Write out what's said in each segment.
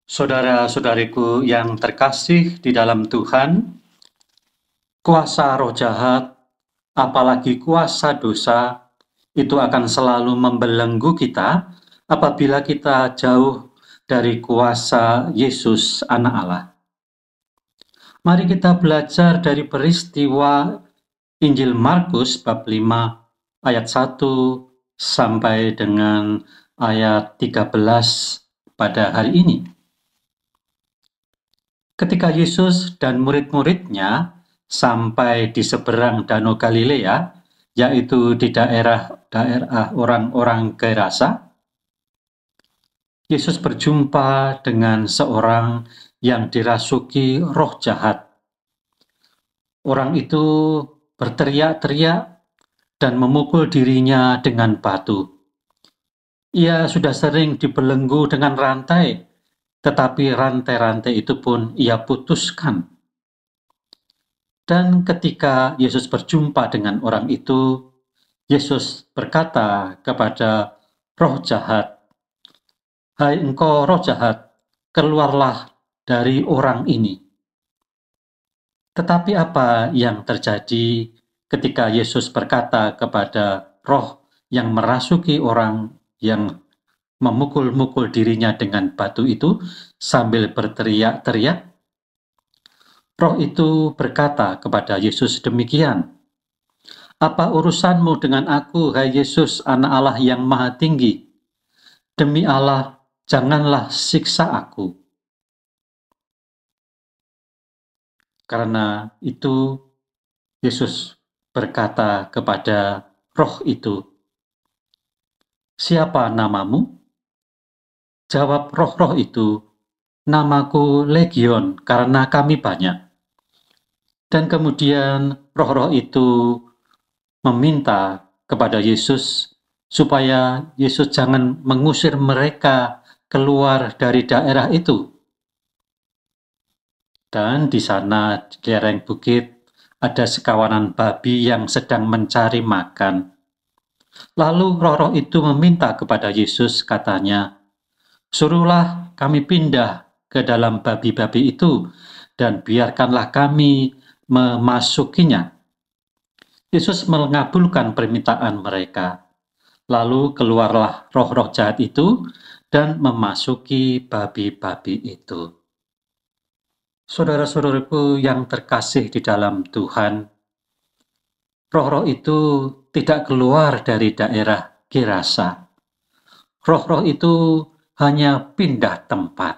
Saudara-saudariku yang terkasih di dalam Tuhan, kuasa roh jahat, apalagi kuasa dosa, itu akan selalu membelenggu kita apabila kita jauh dari kuasa Yesus, Anak Allah. Mari kita belajar dari peristiwa Injil Markus bab 5 ayat 1 sampai dengan ayat 13 pada hari ini. Ketika Yesus dan murid-muridnya sampai di seberang Danau Galilea, yaitu di daerah orang-orang Gerasa, Yesus berjumpa dengan seorang yang dirasuki roh jahat. Orang itu berteriak-teriak dan memukul dirinya dengan batu. Ia sudah sering dibelenggu dengan rantai, tetapi rantai-rantai itu pun ia putuskan. Dan ketika Yesus berjumpa dengan orang itu, Yesus berkata kepada roh jahat, "Hai engkau roh jahat, keluarlah dari orang ini." Tetapi apa yang terjadi ketika Yesus berkata kepada roh yang merasuki orang yang memukul-mukul dirinya dengan batu itu sambil berteriak-teriak? Roh itu berkata kepada Yesus demikian, "Apa urusanmu dengan aku, hai Yesus, Anak Allah yang Maha Tinggi? Demi Allah, janganlah siksa aku." Karena itu, Yesus berkata kepada roh itu, "Siapa namamu?" Jawab roh-roh itu, "Namaku Legion, karena kami banyak." Dan kemudian roh-roh itu meminta kepada Yesus supaya Yesus jangan mengusir mereka keluar dari daerah itu. Dan di sana di lereng bukit ada sekawanan babi yang sedang mencari makan. Lalu roh-roh itu meminta kepada Yesus, katanya, "Suruhlah kami pindah ke dalam babi-babi itu dan biarkanlah kami memasukinya." Yesus mengabulkan permintaan mereka. Lalu keluarlah roh-roh jahat itu dan memasuki babi-babi itu. Saudara-saudaraku yang terkasih di dalam Tuhan, roh-roh itu tidak keluar dari daerah Gerasa. Roh-roh itu hanya pindah tempat.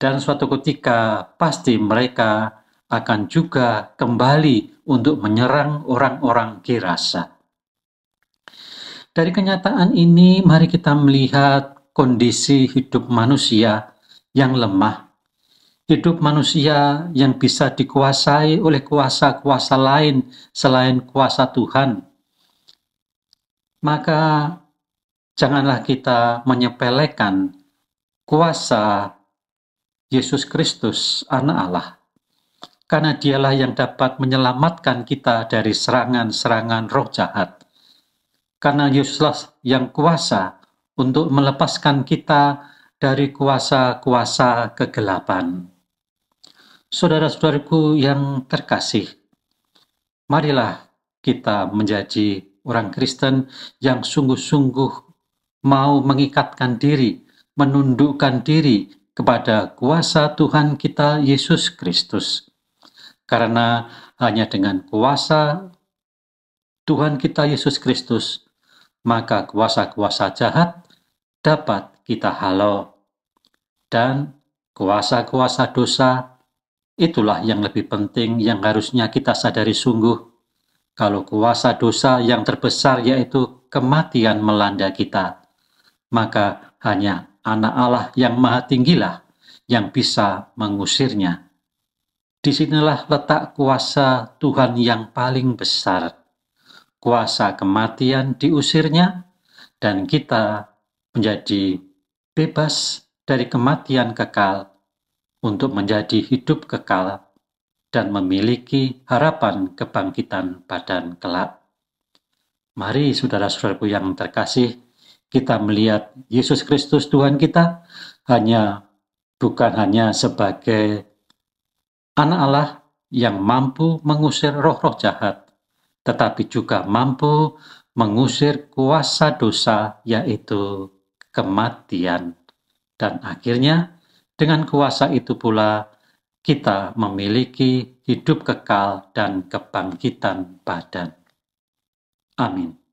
Dan suatu ketika pasti mereka akan juga kembali untuk menyerang orang-orang Gerasa. Dari kenyataan ini, mari kita melihat kondisi hidup manusia yang lemah. Hidup manusia yang bisa dikuasai oleh kuasa-kuasa lain selain kuasa Tuhan. Maka janganlah kita menyepelekan kuasa Yesus Kristus, Anak Allah. Karena dialah yang dapat menyelamatkan kita dari serangan-serangan roh jahat. Karena Yesuslah yang kuasa untuk melepaskan kita dari kuasa-kuasa kegelapan. Saudara-saudaraku yang terkasih, marilah kita menjadi orang Kristen yang sungguh-sungguh mau mengikatkan diri, menundukkan diri kepada kuasa Tuhan kita Yesus Kristus. Karena hanya dengan kuasa Tuhan kita Yesus Kristus, maka kuasa-kuasa jahat dapat kita halau. Dan kuasa-kuasa dosa, itulah yang lebih penting yang harusnya kita sadari sungguh. Kalau kuasa dosa yang terbesar yaitu kematian melanda kita, maka hanya Anak Allah yang Maha Tinggilah yang bisa mengusirnya. Disinilah letak kuasa Tuhan yang paling besar. Kuasa kematian diusirnya, dan kita menjadi bebas dari kematian kekal untuk menjadi hidup kekal dan memiliki harapan kebangkitan badan kelak. Mari saudara-saudaraku yang terkasih, kita melihat Yesus Kristus Tuhan kita hanya bukan hanya sebagai anak Allah yang mampu mengusir roh-roh jahat, tetapi juga mampu mengusir kuasa dosa, yaitu kematian. Dan akhirnya, dengan kuasa itu pula, kita memiliki hidup kekal dan kebangkitan badan. Amin.